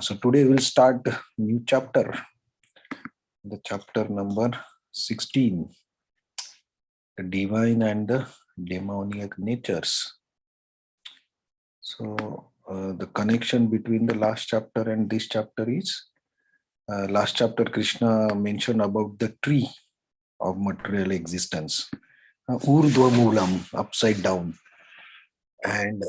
So today we'll start a new chapter, the chapter number 16, the divine and the demoniac natures. So the connection between the last chapter and this chapter is, last chapter Krishna mentioned about the tree of material existence, Urdhva Moolam, upside down. And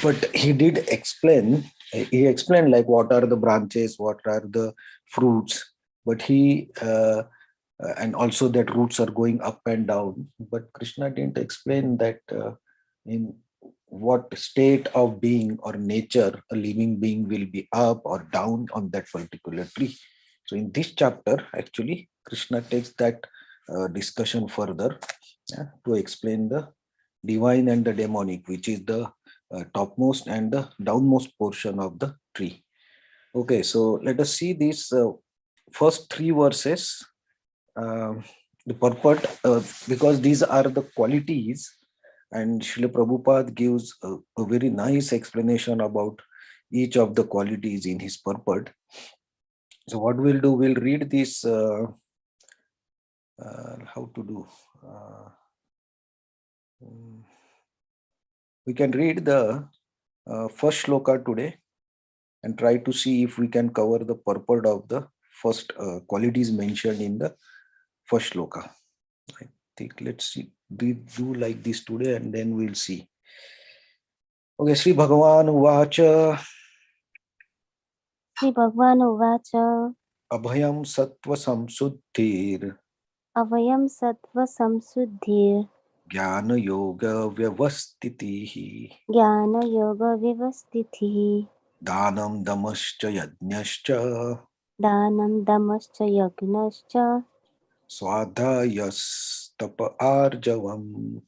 but he did explain, he explained like what are the branches, what are the fruits, but and also that roots are going up and down, but Krishna didn't explain that in what state of being or nature a living being will be up or down on that particular tree. So in this chapter actually Krishna takes that discussion further to explain the divine and the demonic, which is the topmost and the downmost portion of the tree. Okay, so let us see these first three verses, the purport, because these are the qualities, and Srila Prabhupada gives a very nice explanation about each of the qualities in his purport. So what we'll do, we'll read this, how to do. We can read the first shloka today and try to see if we can cover the purport of the first qualities mentioned in the first shloka. I think let's see, we do like this today and then we'll see. Okay, Sri Bhagavan Uvacha. Sri Bhagavan Uvacha. Abhayam Sattva Samsuddhir. Avayam Sattva Samsuddhir. Jnana Yoga Vyavastitihi. Jnana Yoga Vyavastitihi. Danam Damascha Yajnascha. Danam Damascha Yagnascha. Swadhyayastapa Arjavam.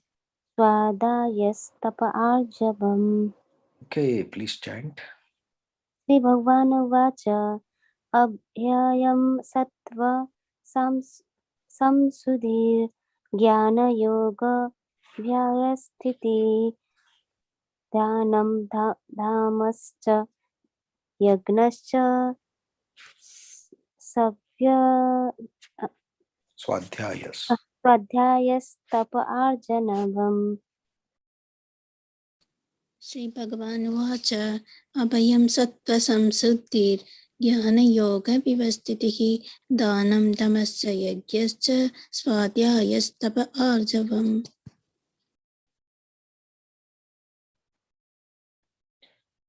Swadhyayastapa Arjavam. Okay, please chant. Sri Bhagavan Uvacha. Abhyayam Sattva Samsuddhir. Jnana Yoga Vyavastitihi. Dhanam dhamascha yagnascha swadhyayastapa arjanavam. Sri Bhagavan Uvacha Abhayam Sattva Samsuddhir Jnana Yoga Vivastitihi Dhanam Dhamasya Yagyascha Swadhyayastapa Arjavam.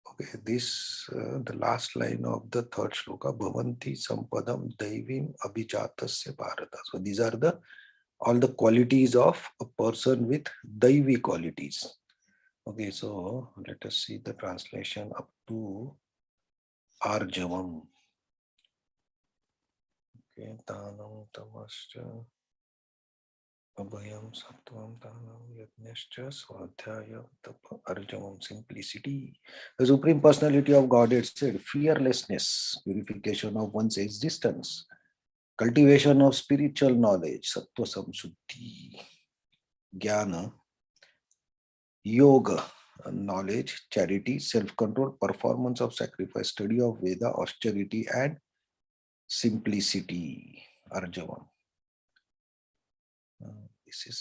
Okay, this the last line of the third shloka, Bhavanti Sampadam Daivim Abhijatasya Bharata. So these are the all the qualities of a person with Daivi qualities. Okay, so let us see the translation up to Arjavam. Okay, Tanam Tamascha Abhayam Sattvam Tanam Yajnascha Swadhyaya Tapa Arjavam. Simplicity. The Supreme Personality of Godhead said, fearlessness, purification of one's existence, cultivation of spiritual knowledge, Sattva Samsuddhi, Jnana, Yoga, knowledge, charity, self-control, performance of sacrifice, study of Veda, austerity, and simplicity, Arjavam. This is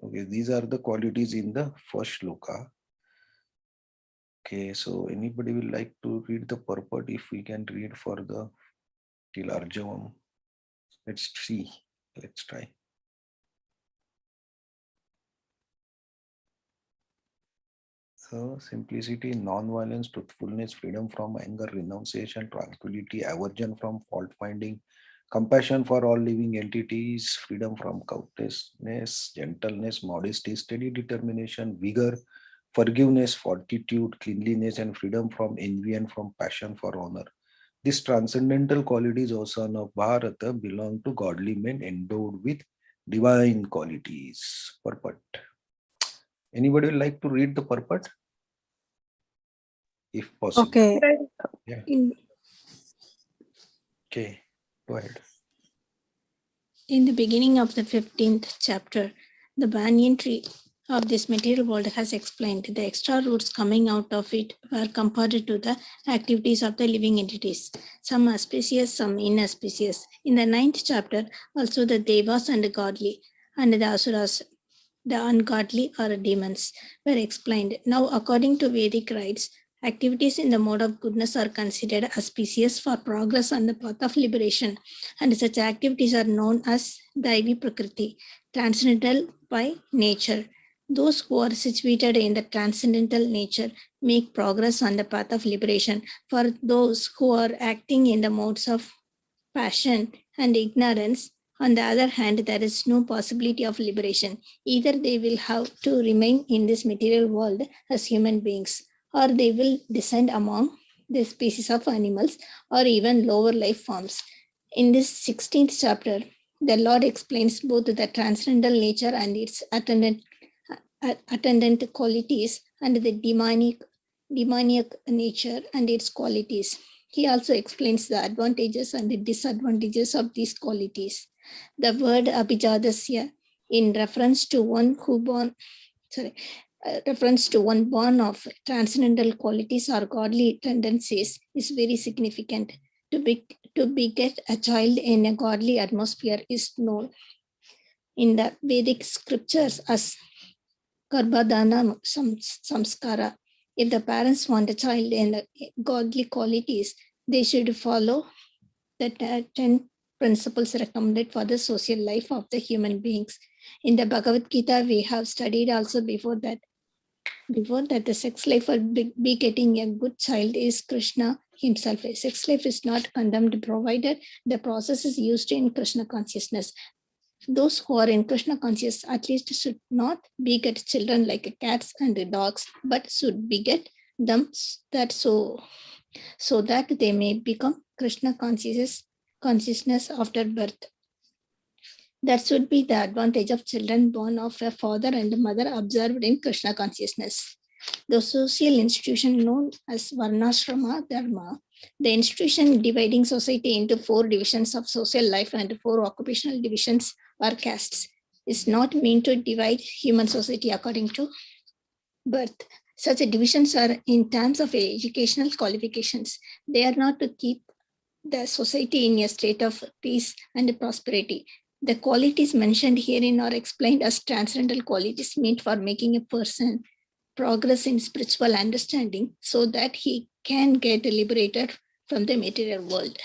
okay. These are the qualities in the first shloka. Okay, so anybody will like to read the purport? If we can read for the till Arjavam, let's see. Let's try. So simplicity, non-violence, truthfulness, freedom from anger, renunciation, tranquility, aversion from fault finding, compassion for all living entities, freedom from covetousness, gentleness, modesty, steady determination, vigor, forgiveness, fortitude, cleanliness, and freedom from envy and from passion for honor. These transcendental qualities, O son of Bharata, belong to godly men endowed with divine qualities. Purport. Anybody would like to read the purport? If possible. Okay. Yeah. Okay, go ahead. In the beginning of the 15th chapter, the banyan tree of this material world has explained, the extra roots coming out of it were compared to the activities of the living entities. Some auspicious, some inauspicious. In the 9th chapter, also the devas and the godly and the asuras, the ungodly or demons, were explained. Now, according to Vedic rites, activities in the mode of goodness are considered auspicious for progress on the path of liberation, and such activities are known as Daivi Prakriti, transcendental by nature. Those who are situated in the transcendental nature make progress on the path of liberation. For those who are acting in the modes of passion and ignorance, on the other hand, there is no possibility of liberation. Either they will have to remain in this material world as human beings, or they will descend among the species of animals or even lower life forms. In this 16th chapter, the Lord explains both the transcendental nature and its attendant qualities and the demoniac nature and its qualities. He also explains the advantages and the disadvantages of these qualities. The word abhijadasya in reference to one born of transcendental qualities or godly tendencies is very significant. To beget a child in a godly atmosphere is known in the Vedic scriptures as Garbhadana samskara. If the parents want a child in godly qualities, they should follow the 10 principles recommended for the social life of the human beings. In the Bhagavad Gita, we have studied also before that the sex life for begetting a good child is Krishna himself. A sex life is not condemned provided the process is used in Krishna consciousness. Those who are in Krishna conscious at least should not beget children like cats and dogs, but should beget them so that they may become Krishna consciousness after birth. That should be the advantage of children born of a father and mother observed in Krishna consciousness. The social institution known as Varnashrama Dharma, the institution dividing society into 4 divisions of social life and 4 occupational divisions or castes, is not meant to divide human society according to birth. Such divisions are in terms of educational qualifications. They are not to keep the society in a state of peace and prosperity. The qualities mentioned herein are explained as transcendental qualities meant for making a person progress in spiritual understanding so that he can get liberated from the material world.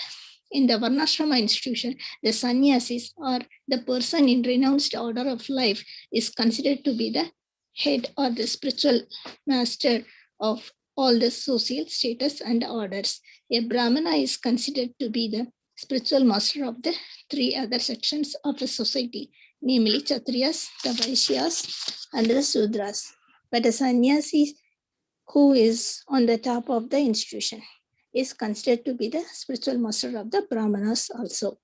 In the Varnashrama institution, the sannyasis or the person in renounced order of life is considered to be the head or the spiritual master of all the social status and orders. A Brahmana is considered to be the spiritual master of the 3 other sections of a society, namely Kshatriyas, the Vaishyas, and the Sudras. But a sannyasi who is on the top of the institution is considered to be the spiritual master of the Brahmanas also.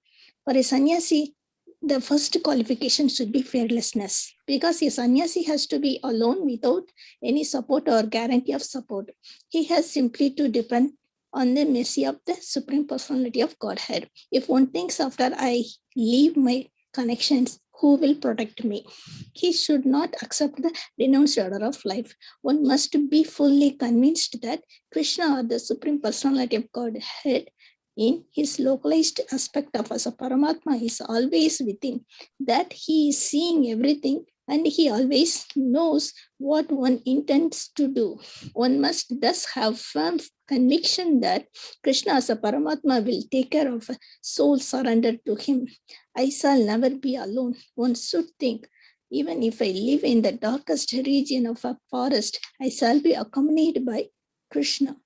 For a sannyasi, the first qualification should be fearlessness, because a sannyasi has to be alone without any support or guarantee of support. He has simply to depend on the mercy of the Supreme Personality of Godhead. If one thinks after I leave my connections, who will protect me? He should not accept the renounced order of life. One must be fully convinced that Krishna or the Supreme Personality of Godhead in his localized aspect of as a Paramatma is always within, that he is seeing everything and he always knows what one intends to do. One must thus have firm conviction that Krishna as a Paramatma will take care of a soul surrendered to him. I shall never be alone. One should think, even if I live in the darkest region of a forest, I shall be accompanied by Krishna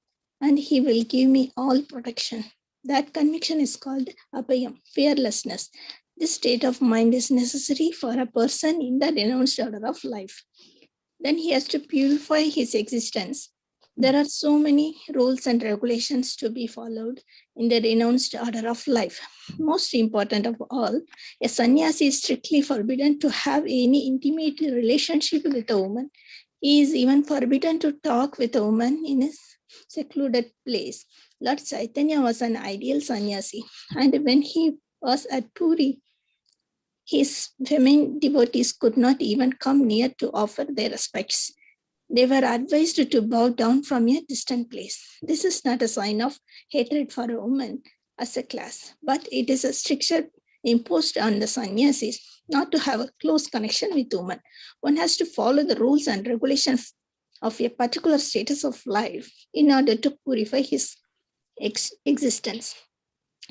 and he will give me all protection. That conviction is called abhayam, fearlessness. This state of mind is necessary for a person in the renounced order of life. Then he has to purify his existence. There are so many rules and regulations to be followed in the renounced order of life. Most important of all, a sannyasi is strictly forbidden to have any intimate relationship with a woman. He is even forbidden to talk with a woman in a secluded place. Lord Chaitanya was an ideal sannyasi, and when he was at Puri, His feminine devotees could not even come near to offer their respects. They were advised to bow down from a distant place. This is not a sign of hatred for a woman as a class, but it is a stricture imposed on the sannyasis not to have a close connection with women. One has to follow the rules and regulations of a particular status of life in order to purify his existence.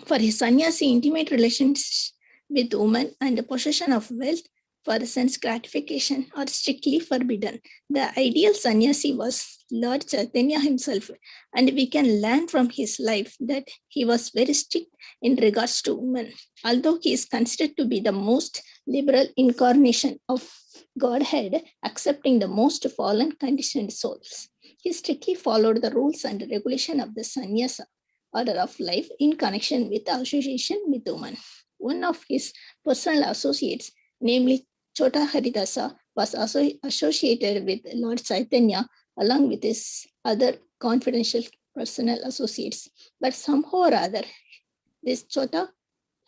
For his sannyasi, intimate relations with women and the possession of wealth for sense gratification are strictly forbidden. The ideal sannyasi was Lord Chaitanya himself, and we can learn from his life that he was very strict in regards to women. Although he is considered to be the most liberal incarnation of Godhead, accepting the most fallen conditioned souls, he strictly followed the rules and regulation of the sannyasa order of life in connection with association with women. One of his personal associates, namely Chota Haridasa, was associated with Lord Chaitanya along with his other confidential personal associates. But somehow or other, this Chota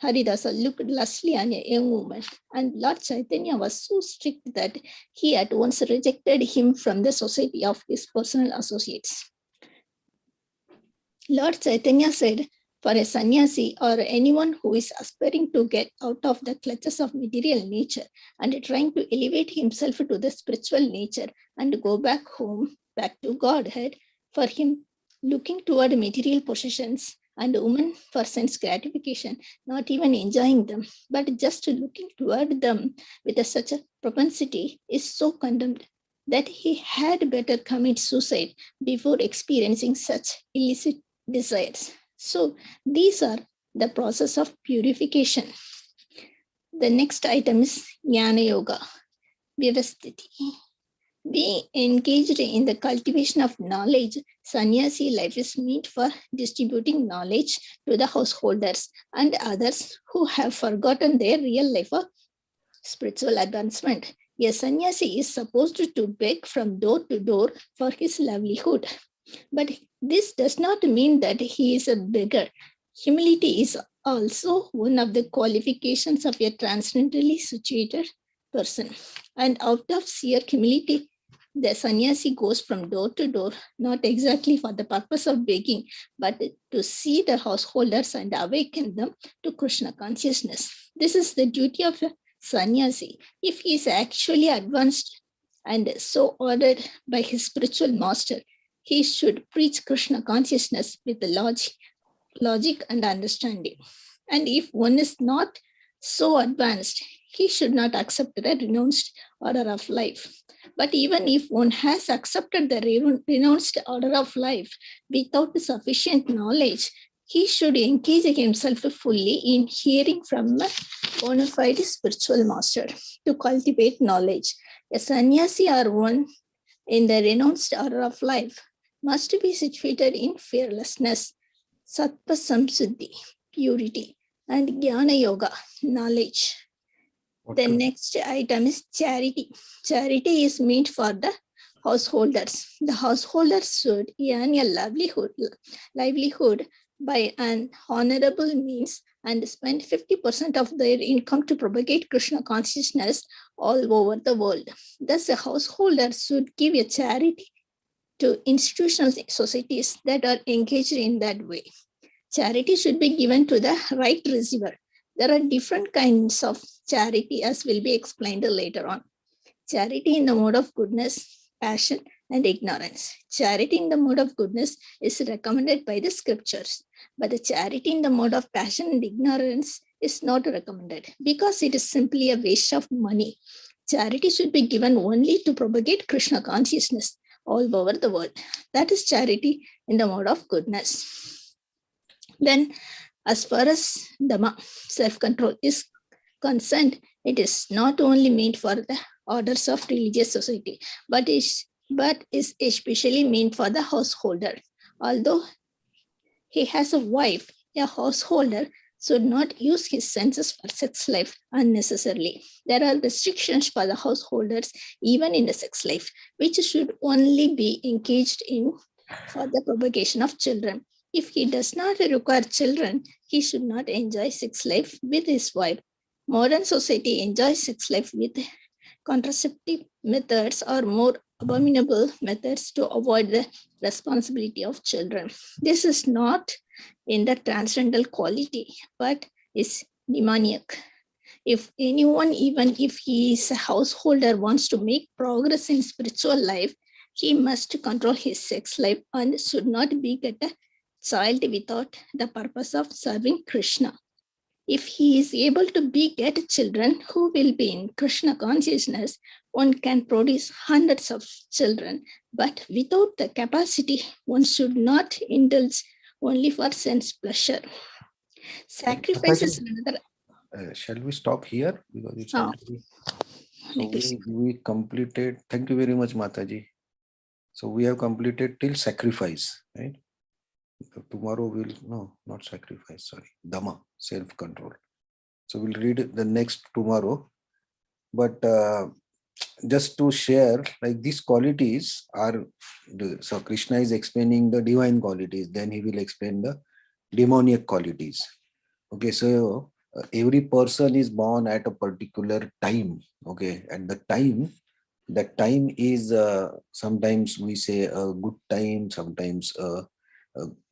Haridasa looked lustily on a young woman, and Lord Chaitanya was so strict that he at once rejected him from the society of his personal associates. Lord Chaitanya said, for a sannyasi or anyone who is aspiring to get out of the clutches of material nature and trying to elevate himself to the spiritual nature and go back home, back to Godhead, for him looking toward material possessions and women for sense gratification, not even enjoying them, but just looking toward them with such a propensity is so condemned that he had better commit suicide before experiencing such illicit desires. So these are the process of purification. The next item is Jnana Yoga, Vyavasthiti. Being engaged in the cultivation of knowledge, sannyasi life is meant for distributing knowledge to the householders and others who have forgotten their real life of spiritual advancement. A sannyasi is supposed to beg from door to door for his livelihood. But this does not mean that he is a beggar. Humility is also one of the qualifications of a transcendentally situated person. And out of sheer humility, the sannyasi goes from door to door, not exactly for the purpose of begging, but to see the householders and awaken them to Krishna consciousness. This is the duty of a sannyasi. If he is actually advanced and so ordered by his spiritual master, he should preach Krishna consciousness with the logic and understanding. And if one is not so advanced, he should not accept the renounced order of life. But even if one has accepted the renounced order of life without sufficient knowledge, he should engage himself fully in hearing from a bona fide spiritual master to cultivate knowledge. A sannyasi or one in the renounced order of life must be situated in fearlessness, sattva samsuddhi, purity, and jnana yoga, knowledge. The next item is charity. Charity is meant for the householders. The householders should earn a livelihood by an honorable means and spend 50% of their income to propagate Krishna consciousness all over the world. Thus, a householder should give a charity to institutional societies that are engaged in that way. Charity should be given to the right receiver. There are different kinds of charity, as will be explained later on. Charity in the mode of goodness, passion, and ignorance. Charity in the mode of goodness is recommended by the scriptures, but the charity in the mode of passion and ignorance is not recommended because it is simply a waste of money. Charity should be given only to propagate Krishna consciousness all over the world. That is charity in the mode of goodness. Then, as far as Dhamma, self-control, is concerned, it is not only meant for the orders of religious society, but is especially meant for the householder. Although he has a wife, a householder should not use his senses for sex life unnecessarily. There are restrictions for the householders, even in the sex life, which should only be engaged in for the propagation of children. If he does not require children, he should not enjoy sex life with his wife. Modern society enjoys sex life with contraceptive methods or more abominable methods to avoid the responsibility of children. This is not in the transcendental quality, but is demoniac. If anyone, even if he is a householder, wants to make progress in spiritual life, he must control his sex life and should not beget a child without the purpose of serving Krishna. If he is able to beget children who will be in Krishna consciousness, one can produce hundreds of children, but without the capacity, one should not indulge only for sense pleasure. Sacrifice is another. Shall we stop here? Because it's Oh, already. So we completed. Thank you very much, Mataji. So we have completed till sacrifice, right? Tomorrow we'll, no, not sacrifice, sorry, Dhamma, self-control. So we'll read the next tomorrow. But just to share, like these qualities are, so Krishna is explaining the divine qualities, then he will explain the demoniac qualities. Okay, so every person is born at a particular time. Okay, and the time, that time is sometimes we say a good time, sometimes a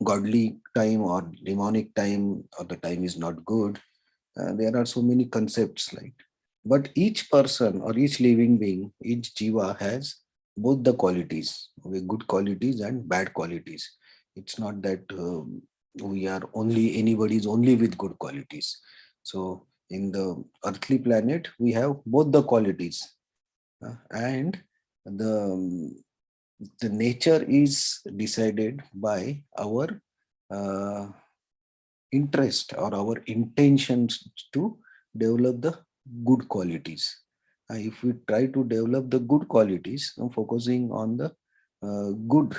godly time or demonic time, or the time is not good. There are so many concepts, like, but each person or each living being, each jiva has both the qualities, okay, good qualities and bad qualities. It's not that we are only, anybody's only with good qualities. So in the earthly planet we have both the qualities, and the nature is decided by our uh, interest or our intentions to develop the good qualities. If we try to develop the good qualities, focusing on the good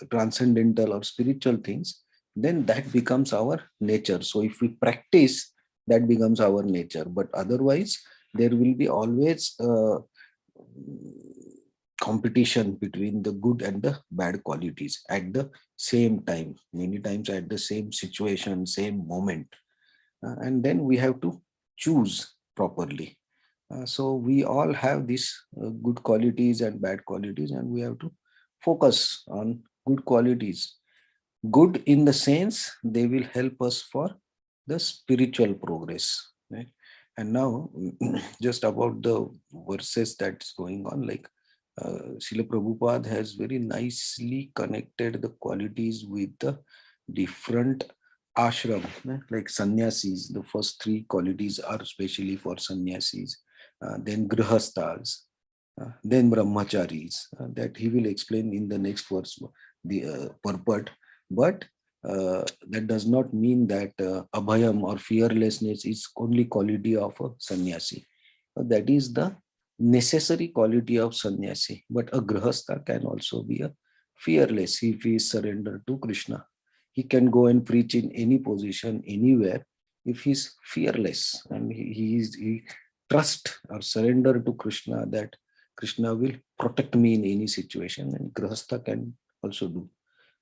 transcendental or spiritual things, then that becomes our nature. So if we practice, that becomes our nature. But otherwise, there will be always competition between the good and the bad qualities at the same time, many times at the same situation, same moment. And then we have to choose properly. So we all have these good qualities and bad qualities, and we have to focus on good qualities. Good in the sense they will help us for the spiritual progress, right? And now just about the verses that's going on, like Srila Prabhupada has very nicely connected the qualities with the different ashram, like sannyasis. The first three qualities are especially for sannyasis, then grihasthas, then brahmacharis. That he will explain in the next verse, the purport. But that does not mean that abhayam or fearlessness is only quality of a sannyasi. That is the necessary quality of sannyasi. But a grihastha can also be a fearless if he is surrendered to Krishna. He can go and preach in any position, anywhere, if he is fearless and he trust or surrender to Krishna, that Krishna will protect me in any situation, and grihastha can also do.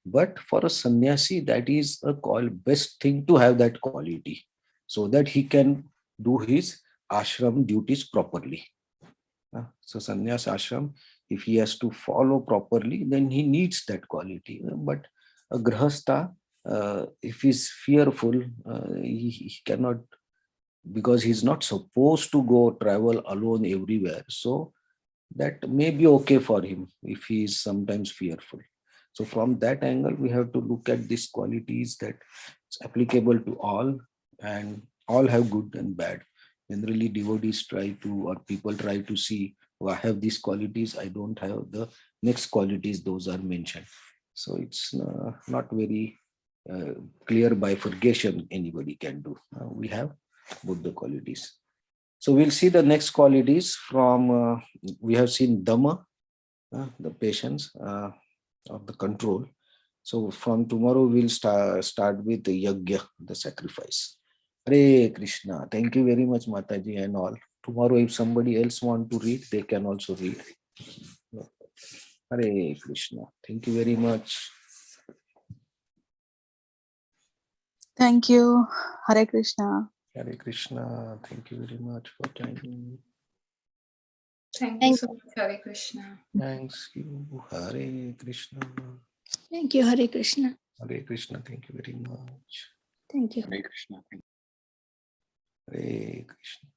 But for a sannyasi, that is a best thing to have that quality, so that he can do his ashram duties properly. So sannyas ashram, if he has to follow properly, then he needs that quality. But a grihastha, if he's fearful, he cannot, because he's not supposed to go travel alone everywhere. So that may be okay for him if he is sometimes fearful. So from that angle, we have to look at these qualities, that it's applicable to all, and all have good and bad. Generally, devotees try to, or people try to see, oh, I have these qualities, I don't have the next qualities, those are mentioned. So it's not very clear bifurcation anybody can do. We have both the qualities. So we'll see the next qualities from, we have seen Dhamma, the patience of the control. So from tomorrow, we'll start with the Yajna, the sacrifice. Hare Krishna. Thank you very much, Mataji and all. Tomorrow, if somebody else want to read, they can also read. Hare Krishna. Thank you very much. Thank you. Hare Krishna. Hare Krishna. Thank you very much for joining. Thank you Thank so much, Hare Krishna. Thanks you. Hare Krishna. Thank you, Hare Krishna. Hare Krishna. Thank you very much. Thank you. Hare Krishna. Hare Krishna.